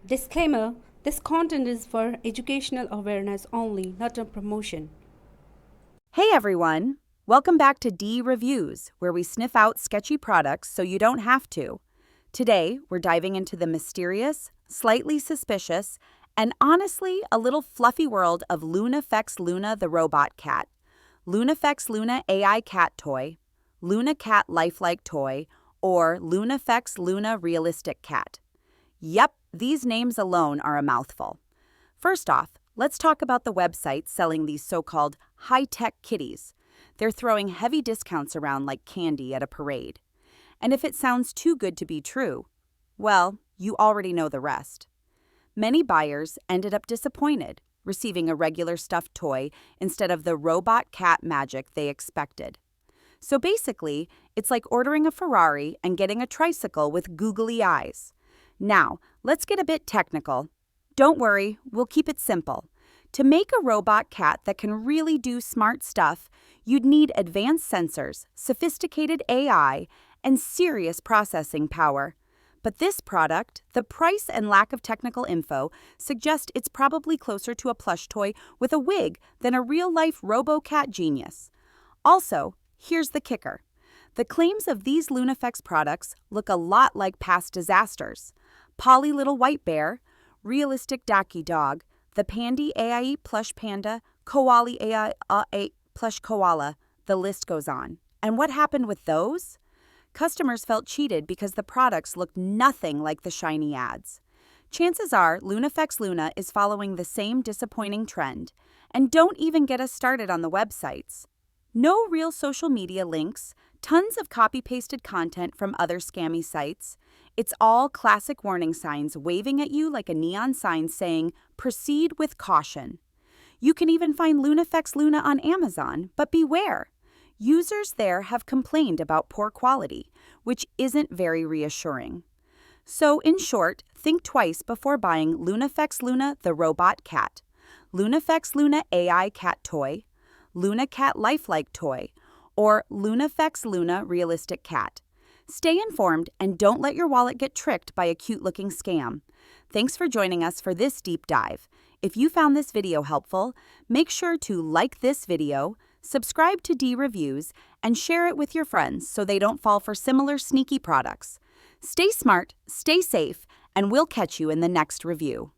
Disclaimer: this content is for educational awareness only, not a promotion. Hey everyone! Welcome back to D Reviews, where we sniff out sketchy products so you don't have to. Today, we're diving into the mysterious, slightly suspicious, and honestly a little fluffy world of LunaFex Luna the Robot Cat, LunaFex Luna AI Cat Toy, Luna Cat Lifelike Toy, or LunaFex Luna Realistic Cat. Yep, these names alone are a mouthful. First off, let's talk about the websites selling these so-called high-tech kitties. They're throwing heavy discounts around like candy at a parade. And if it sounds too good to be true, well, you already know the rest. Many buyers ended up disappointed, receiving a regular stuffed toy instead of the robot cat magic they expected. So basically, it's like ordering a Ferrari and getting a tricycle with googly eyes. Now, let's get a bit technical. Don't worry, we'll keep it simple. To make a robot cat that can really do smart stuff, you'd need advanced sensors, sophisticated AI, and serious processing power. But this product, the price and lack of technical info, suggest it's probably closer to a plush toy with a wig than a real-life robo-cat genius. Also, here's the kicker. The claims of these LunaFex products look a lot like past disasters. Polly Little White Bear, Realistic Dachy Dog, the PANDY AI Plush Panda, Koala AI Plush Koala, the list goes on. And what happened with those? Customers felt cheated because the products looked nothing like the shiny ads. Chances are LunaFex Luna is following the same disappointing trend. And don't even get us started on the websites. No real social media links, tons of copy-pasted content from other scammy sites. It's all classic warning signs waving at you like a neon sign saying, "Proceed with caution." You can even find LunaFex Luna on Amazon, but beware. Users there have complained about poor quality, which isn't very reassuring. So, in short, think twice before buying LunaFex Luna the Robot Cat, LunaFex Luna AI Cat Toy, Luna Cat Lifelike Toy, or LunaFex Luna Realistic Cat. Stay informed and don't let your wallet get tricked by a cute-looking scam. Thanks for joining us for this deep dive. If you found this video helpful, make sure to like this video, subscribe to D Reviews, and share it with your friends so they don't fall for similar sneaky products. Stay smart, stay safe, and we'll catch you in the next review.